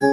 ก้า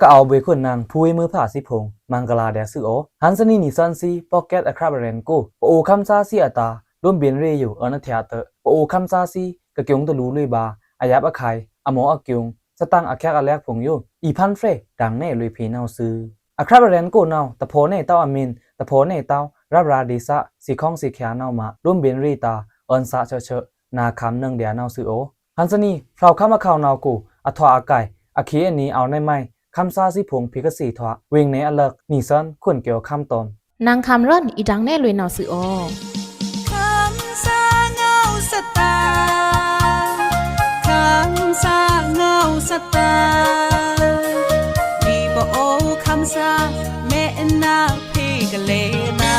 กะเอาเบคุนนางพูยมือผ่าสิพงมังกลาเดซึโอฮันสนีนิซันซีพ็อกเก็ตอะคราบเรนโกปโอคัมซาซีอะตาร่วมเบียนเรอยู่อนาเทียเตปโอคัมซาซีกะเกียงตะลูลุยบาอายับอะไข่อะหมออะเกียงสตังอะแคกอะแลกผงอยู่อีพันเฟรดังเน่ลุยพีนาวซืออะคราบเรนโกนาวตะโพเน่เต้าอามินตะโพเน่เต้ารับราดิซะสีข้องสีเขียนาวมาร่วมเบียนรีตาออนซาเชเชนาคำนึงเดียนาวซือโอฮันสนีพราวคำอะขาวนาวกูอะทออะไก่อะเคียนี้เอาในไม้คำซาสิพงพิกสีทว่าเวงในอเลิกนิสันควรเกี่ยวคำตอมนางคำร่อนอีดังแน่ลุยนอสืออคำซาเงาสตาคำซาเงาสตาดีบ่โอคำซาแม่นาพี่กะเลนา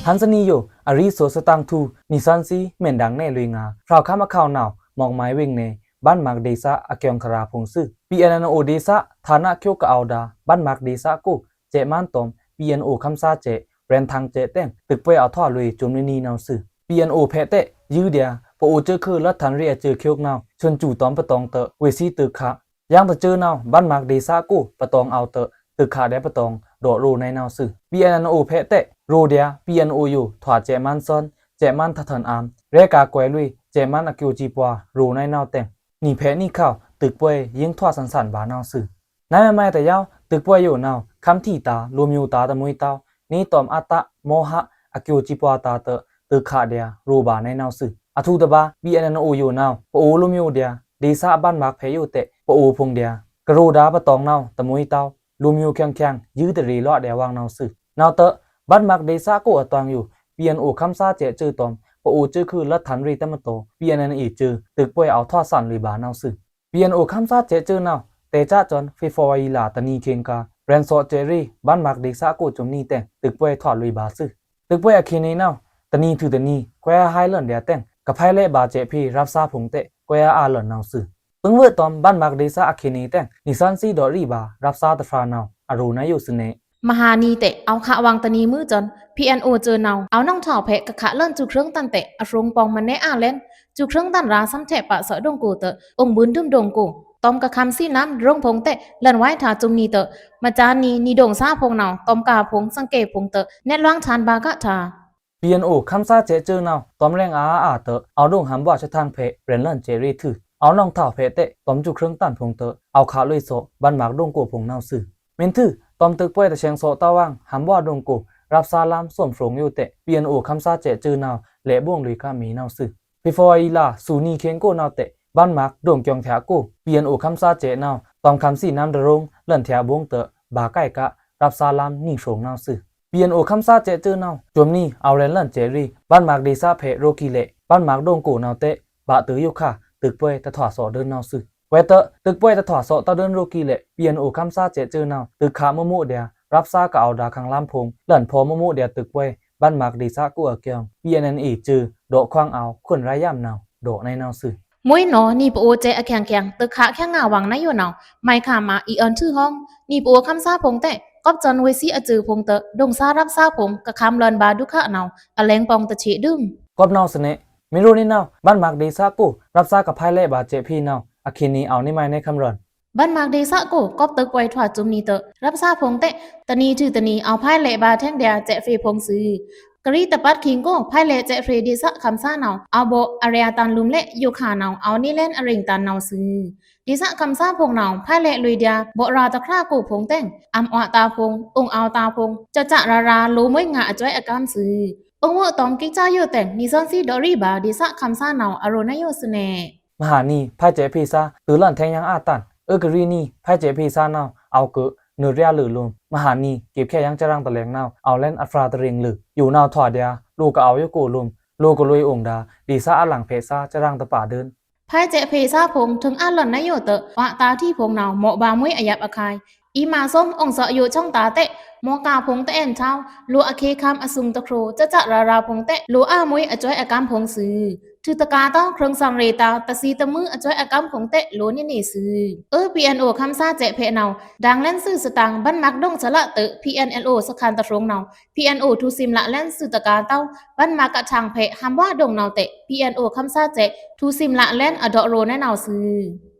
ฮันสนีอยู่อาริโซสตังทูนิสันซีเหม็นดังแน่ลุยงาพราวคำอะข่าวนาวมองไม้เวงในบ้านมักเดซาอาเกียงคราพงซื่อ PNO เดซาฐานะเคียวกะเอาดาบ้านมักเดซากูเจมันตอม PNO คำซาเจแบรนทางเจเต้งตึกป่วยเอาท่อลุยจุมนีนาวซื่อ PNO เพเตยื้อเดียปโอเจอคือลัดทันเรียเจอเคียวนาวชนจู่ตอมปะตองเตเวซีตึกขะย่างตะเจอนาวบ้านมักเดซากูปะตองเอาเตตึกขาได้ปะตองโดรูในนาวซื่อ PNO เพเตโรเดีย PNO อยู่ถอดเจมันซอนเจมันทัทันอามเรกากวยลุยเจมันอากิวจีปัวรูในนาวเต็งนี่เพนี่เข้าตึกป่วยยิงทอดสันบานาวสื่อนายไม่แต่ยาวตึกป่วยอยู่นาวคำที่ตารวมอยู่ตาตะมุยเตานี่ตอมอัตตะโมหะอากิวจิปวาตาเตตึกขาเดียรูบาในนาวสื่ออทุตบา BNO อยู่นาวปอูลุมอยู่เดียดีซาบ้านมักเพอยู่เตปอูพงเดียกรูดาปะตองนาวตะมุยเตาลุมอยู่แข็งยื้อตรีลอดเดียววางนาวสื่อนาวเตบ้านมักดีซากูอตองอยู่ BNO คำซาเจจื้อตอมปอูจื้อคือลัดทันรีตะมโต PNN อีจื้อตึกป่วยเอาทอดสันรีบานาวสื่อ PNO คำซาเจจื้อนาวเตจ้าจอนฟิฟออีลาตะนีเคนกาแบรนโซเจรี่บ้านมักดีซากูจุมนี่แต่งตึกป่วยถอดรีบาสื่อตึกป่วยอะคินีนาวตะนีถือตะนีแควไฮแลนด์เดียแต่งกับไพเล่บาเจพีรับซาผงเตแควอาหลอนนาวสื่อปึงเวตอมบ้านมักดีซาอะคินีแต่งนิซันซีดอรีบารับซาตะฟรานาวอารูนายอยู่สเนมหานีเตะเอาขะวางตะนีมือจน PNO เจอเนาเอาน้องเถ่าเพะกะขะเลิ่นจุเครื่องตันเตะอรงปองมันแน่อาเล่นจุเครื่องตันราซ้ำแทะปะเสอดงกูเตะองบุญดึมดงกูตอมกะคำซี่น้ำรงพงเตะเล่นไว้ถาจุงนีเตะมาจานีดงซาพงเนาตอมกาพงสังเกตพงเตะแน่ล่างชานบากะทา PNO คำซาเจจื้อนาวตอมแรงอาเตเอาดงหำว่าชะทางเพเรนเล่นเจรี่ถือเอาน้องเถ่าเพเตตอมจุเครื่องตันพงเตเอาขาลุยโซบ้านมักดงกูพงนาวสื่อเมนถือตอมตึกป่วยตะเชียงโซตาว่างหำว่าดงกูรับซาลามส่วมฝงอยู่เตะ PNO คำซาเจจื้อนาวเละบ่วงลุยกามีนาวสื่อพิฟอยลาสูนีเคนโกนาวเตะบ้านมักดงเกียงแถกู PNO คำซาเจนาวตอมคำสีน้ำดรงเล่นแถบ่วงเตะบาไก่กะรับซาลามนิ่งโฉงนาวสื่อPNO คำซาเจจื้อนาวจวมนี่เอาเรนเล่นเจรี่บ้านมักดีซาเพโรกิเละบ้านมักดงกูนาวเตะบะตืออยู่ค่ะตึกป่วยตะถอดโซเดินนาวสื่อเวเตอตึกป่วยตะถอดโซตะเดินโรกิเละ PNO คำซาเจจื้อนาวตึกขามะมุเดียรับซากะเอาดาคังลามพงเล่นพอมะมุเดียตึกป่วยบ้านมักดีซากูเกียง PNN อีจื้อโดควางเอาคนไรย่ำนาวโดในนาวสื่อมวยหนอนี่ปโอเจอแข็งแข็งตึกขะแค่งาวังนะอยู่เนาไม่ขามาอีเอินชื่อห้องนี่ปโอคำซาพงเตะก็จนเวซีอจือพงเตะดงซารับซาพงกะคำเลินบาดุขะเนาอแลงปองตะเฉดึงกอบนาวสเนไม่รู้นี่นาวบ้านมักดีซากูรับซากับไพ่เล่บาเจพี่นาวอาคินีเอานี่ไม่ในคำรอนบ้านมากเดซะกูก็ตึกไว้ถอดจุมนีเตะรับซาพงเตะตะนีถือตะนีเอาไพ่เละบาแท่งเดียเจเฟพงซื้อกรีตะปัดคิงก็ไพ่เละเจเฟเดซะคำซาเนาเอาโบอาเรียตันลุมเละอยู่ขาเนาเอานี่เล่นอริงตันเนาซื้อดิซะคำซาพงเนาไพ่เละลุยเดียโบราตะครากูพงเต้งอำอตาพงองเอาตาพงจะรารู้ไม่งาจ้อยอาการซื้อองว่าตอมกิ๊กจ้าโยแต่งนิซอนซีดอรี่บาดิซะคำซาเนาอารมณ์นโยสเนมหานีไพ่เจพี่ซาตือหล่อนแทงยังอาตันกรีนี่ไพ่เจพีซานาวเอาเกอเนื้อเรียหรือลมมหานีเก็บแค่ยังจะรังตะแลงนาวเอาเล่นอัฟราตะเริงหรืออยู่นาวถอดเดียลูกก็เอายกูลมลูกก็ลุยองดาดีซาอลังเพซาจะรังตะป่าเดินไพ่เจเพซาพงถึงอันหล่อนนโยเตะวะตาที่พงเนาเหมาะบามวยอยับอคายอีมาส้มองเสาอยู่ช่องตาเตะมอกาพงเตะเอ็นเช้าลัวอเคคำอสุงตะโครจะราพงเตะลัวอามวยอจ้อยอากามพงซื้อ ถือตะกาต้องเครื่องสังเรตาตะซีตะมืออจอยอากำผงเตะโลนี่นี่ซื้อPNO คำซาเจเพเนาดังเล่นซื้อสตางค์บ้านมักดงสละเตะ PNLO สคันตะรงเนา PNO ทูซิมละเล่นซื้อตะกาเต้าบ้านมักกะทางเพหำว่าดงเนาเตะ PNO คำซาเจทูซิมละเล่นอดอโรแน่เนาซื้อ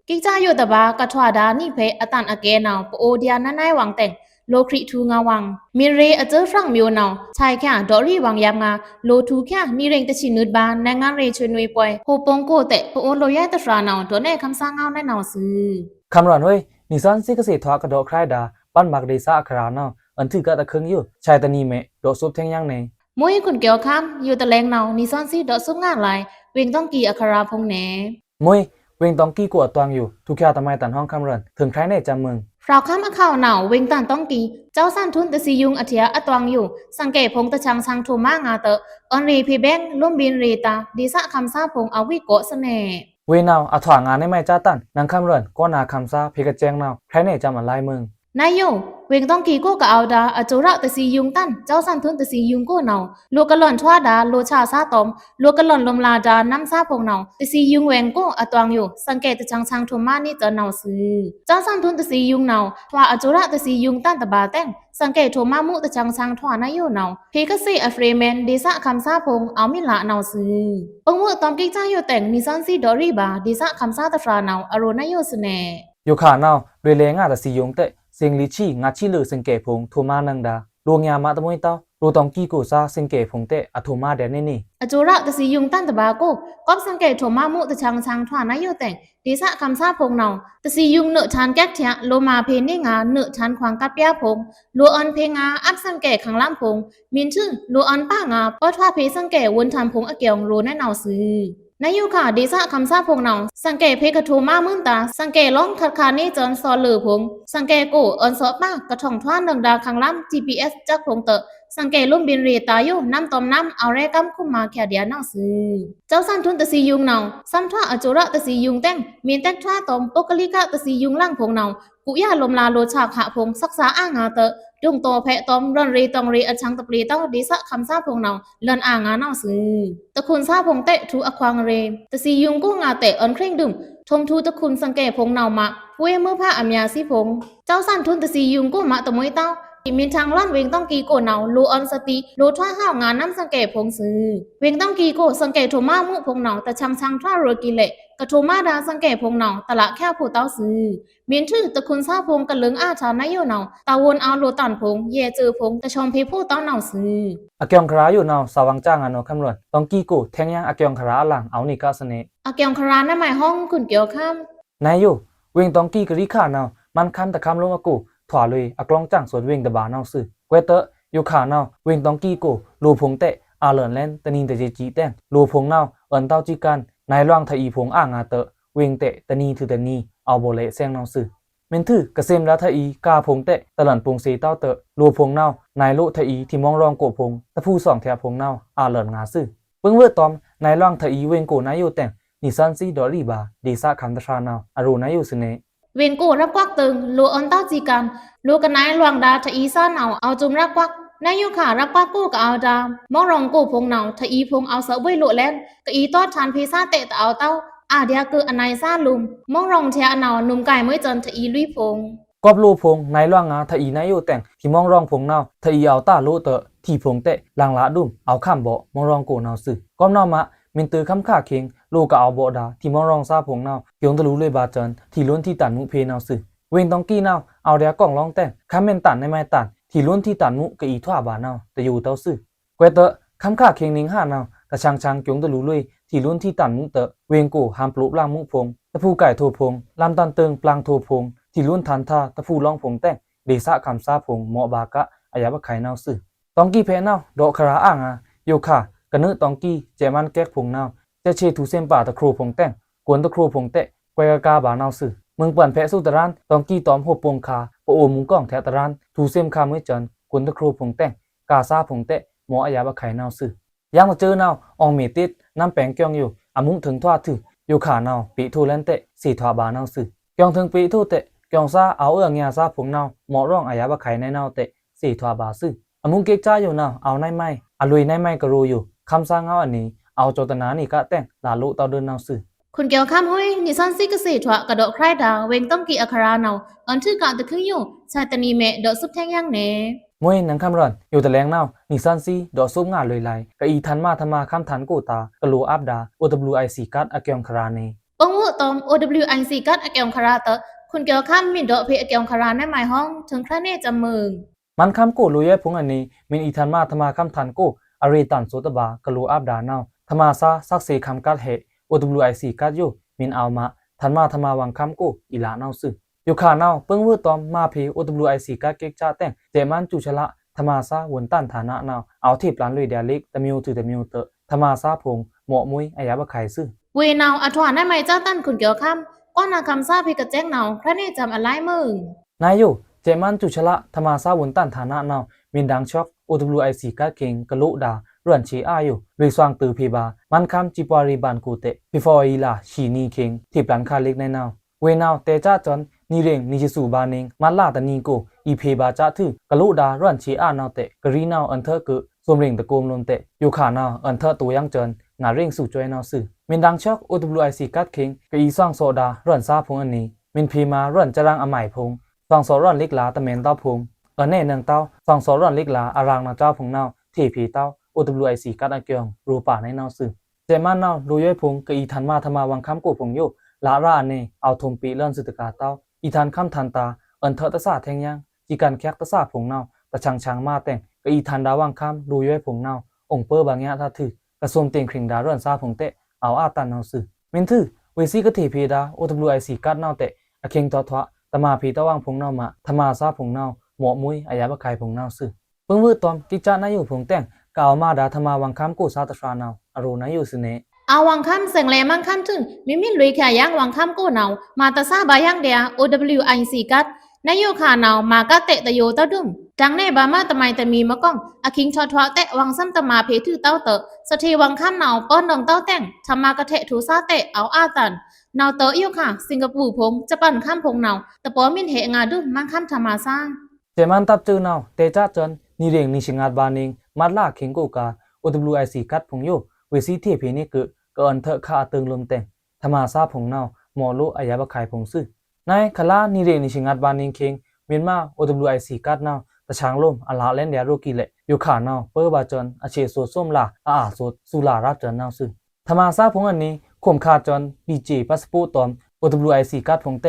กิจาโยตะบากะทวาดานี่เพอตันอเกเนาปโอเดียนนายวังแต่งโลคริทูงาวังมีเรอเจอฟรังมิวเนาชายแค่ดอรี่วังยามงาโลทูแค่มีเรงตะชินุดบานในงานเรชวนวยปอยโฮปงโกเตะปโอนโลยายตะฟราเนาโดเน่คำซางเงาแน่เนาซื้อคำรอนเว้ยนิสันซิกเกษตรทอกระโดครายดาบ้านมักเดซ่าอัคราเนาอันถือกะตะคึงอยู่ชายตะนีเมโดซุบแทงยังในมวยคุณเกี่ยวข้ามอยู่ตะแลงเนานิสันซีดอซุบงานหลายเวงต้องกีอัคราพงแหนมวยเวงตองกี้กวดตวงอยู่ทุกแค่ตะไมตันห้องคำรอนถึงใครในจำเมืองฟราวข้ามข่าวเนาเวงตันต้องกีเจ้าสั้นทุนตะซียุงอเทียอตวงอยู่สังเกตพงตะชังชังโทมางาเตอออนรีพีแบงลุ่มบินรีตาดีสะคำซาพงเอาวิโกสเนเวนาวอัถวางานในไม่จ้าตันนังคำรอนก็นาคำซาเพกะแจงนาวใครในจำอันลายเมืองนายโยเวงต้องกีโกกะเอาดาอจุระตะซียุงตันเจ้าสันทุนตะซียุงโกเนาโลกะหล่อนทวาดาโลชาซาตอมโลกะหล่อนลมลาดาน้ำซาพงเนาตะซียุงแวงโกอตวงอยู่สังเกตตะชังชังโทมานี่เจอเนาซื้อเจ้าสันทุนตะซียุงเนาทว่าอจุระตะซียุงตันตะบาแต้งสังเกตโทมามุตะชังชังทว่านายโยเนาเพกะซีอเฟรเมนเดซะคำซาพงเอามิละเนาซื้อปงมุตอมกิจ้าโยแต่งนิซันซีดอรีบาเดซะคำซาตะฟราเนาอโรนายโยสเนโยขานาวเรเลงาตะซียงเตเซิงลิชีงาชิลือเซิงเกพงโทมานังดาลวงยามาตะมวยเต้าโลตองกี้กูซาเซิงเกพงเตอโทมาเดนนี่อจุระตะซียุงตันตะบาโกกอบสังเกตโทมามุตะชังชังทว่านายโยแต่งดีสะคำซาพงเนาตะซียุงเนชานแก๊กเทียโลมาเพนี่งาเนชานควางกัปยาพงโลออนเพงาอักสังเกตขังล่ำพงมินชื่อโลออนป้างาปอทว่าเพสังเกตวนทำพงอเกียงโลแน่เนาซื้อนายโยค่ะดีสะคำซาพงเนาสังเกตเพกะโทมามื่นตาสังเกตล้องคัดคานี่จนซอเลือพงสังเกตโกออนซอป้ากระท่องทว่านดังดาขังล่ำ GPS จักพงเตอสังเกตลุ่มบินเรียตาอยู่น้ำตอมน้ำเอาแรกำคุ้มมาแค่เดียวน่าซื้อเจ้าสันทุนตะซียุงเนาซ้ำท่าอจุระตะซียุงแต่งมีแต่ท่าตอมปกลิกะตะซียุงล่างพงเนากุย่าลมลาโลชาขะพงศักษาอ่างาเตอดุงโตแพะตอมรอนรีตองรีอัชังตะปรีเต้าดีสะคำซาพงเนาเลินอ่างาน่าซื้อตะคุณซาพงเตะทูอควางเรตะซียุงกู้งาเตะอันเคร่งดึงทมทูตะคุณสังเกตพงเนามาผู้เมื่อผ้าอัมยาซีพงเจ้าสันทุนตะซียุงกู้มาตะมวยเต้ามีทางล่อนเวงต้องกีโกเนาโลออนสติโลท่าห้าวงานน้ำสังเกตพงซื้อเวงต้องกีโกสังเกตโทมามุพงเนาแต่ชังท่าโรกิเลกะโทมาดาสังเกตพงเนาตะละแค่ผู้เต้าซื้อเมียนชื่อตะคุณซาพงกันเลิงอาชานายโยเนาตาวนเอาโลตันพงเยเจอพงตะชมเพผู้เต้าเนาซื้ออาเกียงคราอยู่เนาสาวังจ้างอันโนคำรวนตองกี้กูแทงยังอาเกียงคราหลังเอานี่กาสเนอาเกียงครานั่นหมายห้องคุณเกี่ยวข้ามนายอยู่เวงตองกี้กะริขาเนามันคันตะคำลงอากูถวาเลยอากลองจ้างสวนเวงตะบาเนาซื้อเวเตออยู่ขาเนาเวงตองกี้กูลูพงเตะอาเลินเล่นตะนินตะเจจีแต้งลูพงเนาเอินเต้าจีกันนายร่างทอีพงอ่างาเตะเวงเตะตะนีถือตะนีเอาโบเลเซงเนาซื้อเมนถือกระเซมละทอีกาพงเตะตะหลันปงเซเต้าเตะลูพงเนานายโลทอีที่มองรองโกพงตะผู้สองแถวพงเนาอาเลินงาซื้อเปิ้งเวตอมนายร่างทอีเวงโกนายโยแต่งนิซันซีดอรีบาดีซาคันตะชาเนาอารูนายโยสเนเวนโกรับกวักตึงโลออนเต้าจีกันโลกันนายลวงดาทอีซ่านเอาจุมรับกวักนายโยขารับกวักกูกับเอาดามองรองกูพงเนาทอีพงเอาเสวยโลแลนกะอีตอดทานพีซ่าเตะตะเอาเต้าอาเดียคืออันนายซ่าลุมมองรองเทียเนานุ่มไก่เมื่อจนทอีลุยพงกอบโลพงนายล่างงาทอีนายโยแต่งที่มองรองพงเนาทอีเอาตาโลเตะที่พงเตะลางละดุมเอาข้ามบ่มองรองโกเนาซื้อก้อมเนามามินตือคำค่าเคียงโลกะเอาบ่ดาที่มองรองซาพงเนาเกียงตะลุเลยบาจันที่ล้นที่ตันมุเพเนาซื้อเวงตองกี้เนาเอาเดียกล่องร้องแต่งคำเมนตันในไม้ตันที่ล้นที่ตันมุกะอีทั่วบาเนาแต่อยู่เต้าซื้อเกวเตะคำค่าเคียงนิงห้าเนาแต่ช่างเกียงตะลุเลยที่ล้นที่ตันมุเตะเวงกูหามปลุกล่างมุพงตะผู้ไก่โทพงลำตันเติงปลางโทพงที่ล้นทันท่าตะผู้ร้องพงแต่งเดซะคำซาพงเหมาะบากะอายะบะไข่เนาซื้อตองกี้เพเนาดอกคราอ่างาโยค่ะกะเนตองกี้เจมันแก๊กพงเนาจะเชทูเซมป่าตะครูพงแต่งกวนตะครูพงเตะแกวกาบาเนาซื้อเมืองปั่นแพะสุตรานตองกี้ตอมหบปงคาปโอมุงก้องแถตรานทูเซมคาเมื่อจันกวนตะครูพงแต่งกาซาพงเตะหมออายาบะไข่เนาซื้อย่างมาเจอเนาอองเมติดน้ำแปงเกียงอยู่อามุงถึงทว่าถืออยู่ขาเนาปีทูแลนเตะสีทวาบาเนาซื้อเกียงถึงปีทูเตะเกียงซาเอาเอื้องยาซาพงเนาหมอร้องอายาบะไข่ในเนาเตะสีทวาบาซื้ออามุงเก็กจ้าอยู่เนาเอาในไม้อลุยในไม้กระรูอยู่คำซาเงาอันนี้ เอาโจตนานี่กะแต่งลาลุเตาเดินนาวสื่อ คุณเกี่ยวข้ามห้วยนิสันซิกเกษตรกระโดดใครดาวเวงต้องกีอัคราเนาอันที่กะตะคึงอยู่ชายตนีเมดอกซุปแท่งย่างเนมวยนังคำรันอยู่แต่แรงนาวนิสันซีดอกซุปงาเลยไลกะอีทันมาธรรมาคำทันกูตากะลูอับดา OWIC กัดอะเกียงคราเนองวุตอม OWIC กัดอะเกียงคราเตคุณเกี่ยวข้ามมินดอกเพอะเกียงคราในหมายห้องถึงคราเนจำเมืองมันคำกูลุยพงอันนี้มินอีทันมาธรรมาคำทันกูอารีตันสุตบากะลูอับดานาวธรรมาซาสักเซคำกัดเห OWIC กัดอยู่มินเอามาทันมาธรรมาวังคำกูอีลานาวสื่ออยู่ขานาวเปิ้งวืดตอมมาเพ OWIC กัดเก็กจ้าแต่งเจมันจุชละธรรมาซาวนตันฐานะนาวเอาที่ปลันลุยเดียลิกตะมิวถือตะมิวเตธรรมาซาพงหมอมุยอายาบะไข่ซื่อเวนาวอัทวานในหมายเจ้าตั้นคุณเกี่ยวข้ามก้อนนาคำซาเพกะแจ้งเนาคราเนจำอะไรมึงนายอยู่เจมันจุชละธรรมาซาวนตันฐานะนาวมินดังช็อก OWIC กัดเก่งกะลุดาเรื่อนชีอาอยู่ลุยสว่างตือพีบามันคำจิปวารีบานกูเตพิฟออีลาชีนีเคิงที่ปลันคาเล็กในนาวเวนาวเตจ้าจอนนีเร่งนิจิสูบานิงมัลลาตานีโกอีเพบาจ้าทือกะลุดาเรื่อนชีอานาวเตกะรีนาวอันเธอคือสวมเร่งตะโกมลมเตอยู่ขานาวอันเธอตัวยังเจินงาเร่งสู่จอยนาวสื่อมินดังช็อก OWIC กัดเคิงกะอีซ่องโซดาเรื่อนซาพงอันนี้มินพีมาเรื่อนจรังอใหม่พงซ่องโซร่อนลิกลาตะเมนเต้าพงเน่เนืองเต้าซ่องโซร่อนลิกลาอารางนาเจ้าพงนาวที่พีเต้าOWIC กัดอะเกียงรูป่าในนาวสื่อเจมันนาวรูย่อยพงกะอีทันมาธรรมาวังคำกูพงโยลาราเนเอาทมปีเลื่อนสุตกาเต้าอีทันคำทันตาอันเถตะสาแทงยังจีกันแคกตะสาพงนาวตะชังมาแต่งกะอีทันดาวังคำรูย่อยพงนาวองเปอร์บางยะท่าถือกระทรวงเตียงคริงดาเลื่อนซาพงเตเอาอาตันนาวสื่อมินถือเวซีกะถีพีดา OWIC กัดนาวเตอะเคิงตอทวะตะมาพีตะวังพงนาวมาธรรมาซาพงนาวหมอมุยอายาบะไข่พงนาวสื่อเปิ้งวืดตอมกิจานาอยู่พงแต่งกาวมาดาธรรมาวังคำกูซาตะชานาวอโรนาอยู่สิเนเอาวังคำเสียงแหลมังคำถึงมิลุยแค่ยังวังคำกูเนามาตะซาบายังเดีย OWIC กัดนายโยขาเนามากัเตะตะโยตะดุมจังเนบามาตะไมตะมีมะก้องอะคิงชอทวะเตะวังซ้ำตะมาเพถือเต้าเตะสถีวังคำเนาป้อนดองเต้าแต่งทำมากะเทะถูซาเตะเอาอาตันเนาเตะโยค่ะสิงคโปร์พงจะปั่นข้ามพงเนาตะปอมินเหงาดุมมังคำธรรมาซาเจมันตับจือเนาเตจ้าจนนีเร่งนิชิงาดบานิงมัดลาเคิงกูกา OWIC กัดพงโยเวซีเทพีนี่คือก็อันเถอะคาตึงลมแต่งธรรมาซาพงเนาหมอลุอายาบะไข่พงซื่อนายคลานีเร่งนิชิงาดบานิงเคิงเมียนมา OWIC กัดเนาตะช้างลมอลาเล่นเดียโรกิเลอยู่ขาเนาเปอร์บาจนอาเชโซส้มลาอาโซสุลารับจนเนาซื่อธรรมาซาพงอันนี้ข่มขาจนบีเจพาสปอร์ตตอม OWIC กัดพงเต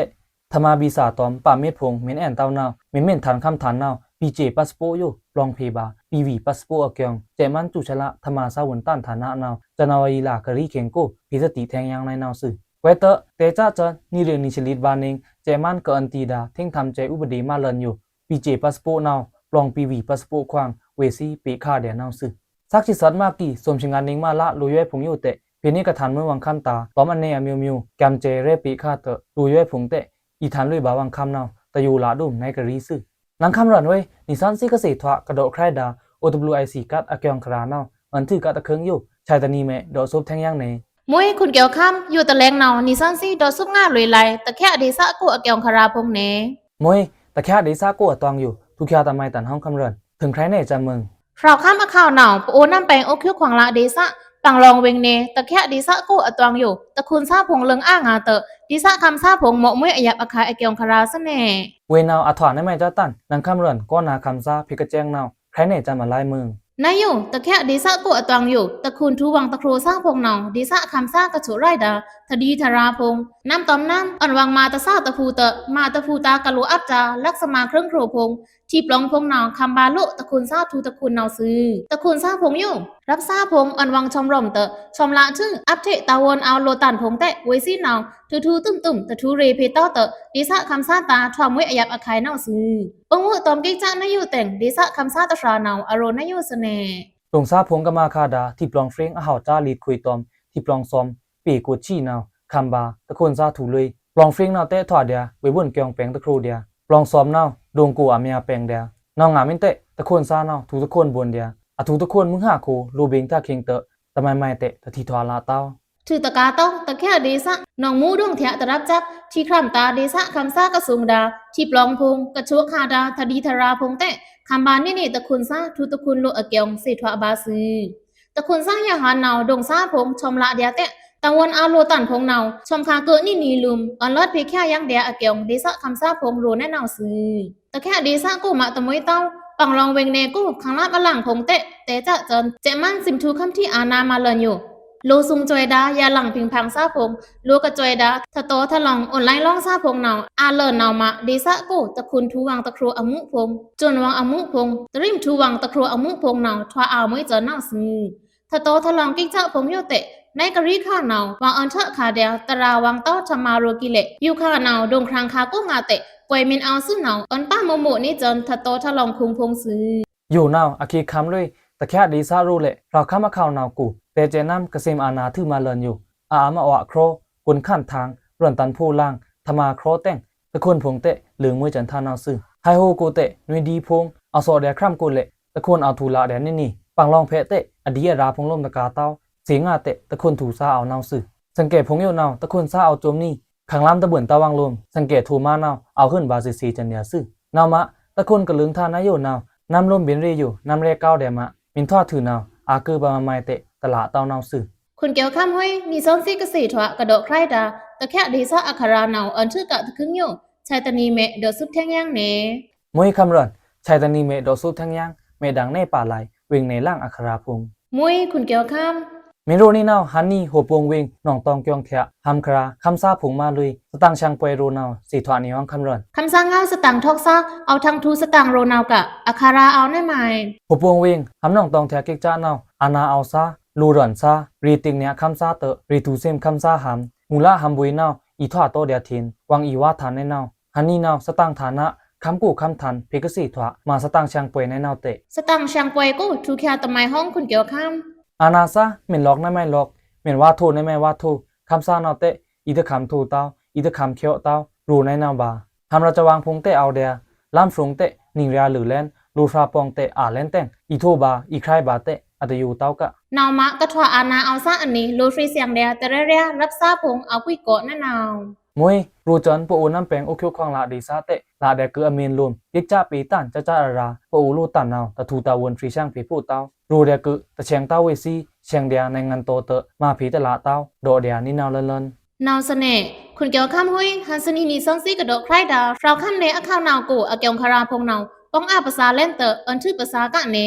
ธรรมาบีสาตอมป่าเม็ดพงเมนแอนเต้าเนาเมนทันคำทันเนาบีเจพาสปอร์ตอยู่ลองเพบาปีวีพาสปอร์ตอะเกียงเจมันจุชละธรรมาซาวนตันฐานะเนาจนาวอีลากะรีเข็งโกพิสติแทงยังในเนาซื่อเวเตเตจ้าจนนี่เรื่องนิชลิดบานิงเจมันก็อันตีดาเท่งทำใจอุบดีมาเลินอยู่ปีเจพาสปอร์ตเนาลองปีวีพาสปอร์ตควางเวซีปีคาเดียเนาซื่อสักชิสัตมากีสมชิงานนิงมาละลุยพงอยู่เตเพนี่กระทันเมื่อวังคำตาตอมอันเนอมิวแกมเจเรปีคาเตลุยพงเตอีทันลุยบาวังคำเนาตะยูลาดุมในกะรีซื่อนังคำรันไว้นิสันซิกเษตรทวะกระโดดใครดา OWIC กัดอะเกียงคราเนาอันถือกะตะเคิงอยู่ชายตานีเมดอกซุบแทงยังเนมวยคุณเกี่ยวข้ามอยู่ตะแลงเนานิสันซีดอกซุบง่าลุยไหลตะแค่อดีสะกูอะเกียงคราพงเนมวยตะแค่เดซ่ากูอะตองอยู่ทุกยาตะไมตันห้องคำรันถึงใครเนจันเมืองเราข้ามอะข่าวเนาปโอน้ำแปงโอคิวขวางละเดซะปังรองเวงเนตะแค่ดีซะกูอะตวงอยู่ตะคุณซาพงเลิงอ้างาเตดีซะคำซาพงเหมาะมวยอะยับอะคายอะเกียงคราซะแน่เวนาวอะถอนในแม่เจ้าตันนังคำรันก็นาคำซาพิกะแจงนาวใครเนจันมาลายเมืองนายอยู่ตะแค่ดีซะกูอะตวงอยู่ตะคุณทูวังตะครูซาพงเนาดีซะคำซากระโฉไรดาทดีธราพงน้ำตอมน้ำอ่อนวังมาตะซาตะพูเตมาตะพูตากะโลอับจาลักษมาเครื่องโครพงที่ปลองพงเนาคำบาโลตะคุณซาทูตะคุณเนาซื้อตะคุณซาพงอยู่รับซาพงอ่อนวังชมรมชมละชื่ออัปเทตาวนเอาโลตันพงเตเวซีเนาทูตุ่มตะทูเรเพเตดีซะคำซาตาทวมเวอยับอะคายเนาซื้อองค์ตอมกิจานายอยู่แต่งดีซะคำซาตะชาเนาอโรนายอยู่เสน่ลงซาพงกมาคาดาที่ปลองเฟรงอาหาวจ้าลีดคุยตอมที่ปลองซอมปีกูชีนาวคัมบาตะคนซาถูเลยปลองเฟรงนาวเตะถอดเดียไว้บนเกียงแปงตะครูเดียปลองซอมนาวดงกูอาเมียแปงเดียนาวงามินเตะตะคนซานาวถูตะคนบนเดียอะถูตะคนมึงหาโคโลเบงตาเคิงเตะตะไมไม่เตะตะทีทวาลาเต้าถือตะกาต้องตะแค่ดีซะน้องมูดวงเถะตะรับจักที่คร่ำตาดีซะคำซากระสุงดาที่ปลองพงกระชัวคาดาทดีธราพงเตะคำบานนี่ตะคุณซาทูตะคุณโลอะเกียงสิทวะบาซือ ตะคุณสร้างยาหาเนาดงซาพงชมละเดียเตะตะวันอาโลตันพงเนาชมคาเกิดนี่นีลุมอันเลิศเพียแค่ยังเดียอาเกียงดีซะคำซาพงรู้แน่เนาซื้อตะแค่ดีซะกูมาตะมวยเต้าปังลองเวงเนกูขังลาบอลังพงเตะแต่จะจนเจมันซิมทูคำที่อานามาเลินอยู่โลซุงจอยดายาหลังพิงพังซาพงโลกระจอยดาทะโตทะลองออนไลน์ล่องซาพงเนาอาเลินเนามาดีซะกูตะคุณทูวังตะครัวอมุพงจนวังอมุพงตริมทูวังตะครัวอมุพงเนาทว่าเอาไม่เจอเนาซื้อทะโตทะลองกิ๊กเจ้าพงโยเตะในกะรีข้าเนาวางอันเถอะขาเดียวตราวังเต้าชมาโรกิเลอยู่ข้าเนาดงครางคากู้งาเตะปวยมินเอาซึ่งเนาอันป้าโมโมนี่จนทะโตทะลองคุงพงซื้ออยู่นาวอาคีคำเลยตะแค่ดีซารู้เลยเราข้ามาข่าวนาวกูแต่เจน้ำกษมอาณาถือมาเลินอยู่อามาอวะโครกุนขั้นทางร่อนตันผู้ล่างธมาโครเต้งตะคนพงเตะเหลืองมือจันทานาวซื่อไฮโฮกูเตะนุยดีพงเอาโซเดียคร่ำกูเละตะคนเอาทูละเดียนี่ปังลองเพเตะอดียราพงล่มตะกาเต้าเสียงอาเตะตะคนถูซาเอานาวซื่อสังเกตพงเยาวนาวตะคนซาเอาโจมนี่ขังล้ำตะเบิ่นตะวังลมสังเกตทูมานาวเอาขึ้นบาซีจันเนียซื่อนาวมะตะคนกระลึงทานายโยนาวนำลมเบียนเรอยู่นำเรก้าวเดมะมินทอดถือนาวอาคือบามาไมเตะตลาดเต้านาวซื่อคุณเกี่ยวข้ามห้อยมีซ้อนซีกสีถวะกระโดดใครดาตะแค่ดีซะอัคราเนาอันชื่อกะตะคึงโยชายตานีเมเดอซุปแท่งย่างเนมวยคำรันชายตานีเมโดสุทั้งยังเมดังในป่าไหลเวงในล่างอัคราพงมวยคุณเกี่ยวข้ามเมโรนี่นาวฮันนี่หัวปวงเวงหนองตองเกียงแขะฮัมคราคำซาผงมาลุยสตังช่างปวยโรนาวสีถวานิวังคำรันคำสั่งเงาสตังทอกซาเอาทางทูสตังโรนาวกะอัคราเอาได้ไหมหัวปวงเวงฮัมหนองตองแทกิกจ้านาวอานาเอาซาลูรันซารีติงเนียคำซาเตอรีตูเซมคำซาฮัมมูลาฮัมบุยนาวอีทอโตเดียทินวังอีวาทานในนาวฮันนี่นาวสตังฐานะคำกูคำทันเพกสีถวะมาสตังช่างปวยในนาวเตะสตังช่างปวยกูทุกแค่ตะไมห้องคุณเกี่ยวข้ามอานาซาเหม็นล็อกในไม่ล็อกเหม็นว่าทูในไม่ว่าทูคำซานาวเตะอีเดคำทูเต้าอีเดคำเคียวเต้ารูในนาวบาทำเราจะวางพงเตะเอาเดียล่ำฟรุงเตะนิงเรียหรือแลนรูฟราปองเตะอาแลนแตงอีทูบาอีใครบาเตะอัตยูเต้ากะนาวมะกะทว่าอานาเอาซาอันนี้โลฟรีเสียงเดียแต่เรียรับซาพงเอากุยโกะแน่นาวมวยรูจันปูน้ำแปงโอคิวควางลาดีซาเตะลาเดกืออเมนลุมยิกจ้าปีตันจ้าราปูรูตันนาวตะทูตาวนฟรีช่างผีผู้เต้ารูเดกือตะเชียงเต้าเวซีเชียงเดียในงานโตเตะมาผีตะลาเต้าโดเดียนี่นาวเลินนาวเสน่คุณเกี่ยวข้ามห้อยฮันสนีนีซองซีกระโดดใครดาวเราข้ามเนอข้าวนาวกูอาเกียงคาราพงนาวป้องอาภาษาเล่นเตออันชื่อภาษากะเน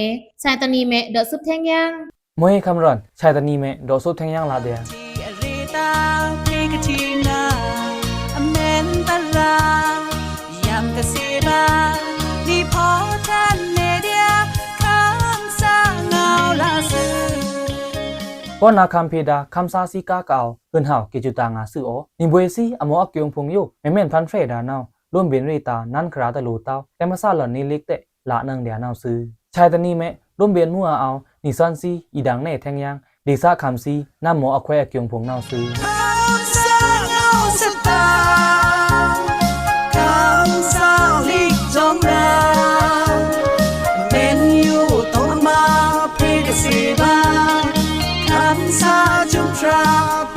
ชายตานีเมเดอซุปแท่งย่างมวยคำรันชายตานีเมโดซุปแท่งย่างลาเดียป้อนนาคัมพีดาคำซาซิกาเก่าเอินห่าวกิจุตางาซื้อโอนิบวยซีอโมอักยงพงยูเมเมนพันเฟดานาวร่วมเบียนรีตานั่นคราตะลูเต้าแต่มาซาหล่อนนี้ลิกเตะละนังเดียนาวซื้อชายตานีเมร่วมเบียนมัวเอานิซันซีอีดังเน่แทงยังดีซาคำซีน้ำโมอักแควอักยงพงนาวซื้อSa chung tra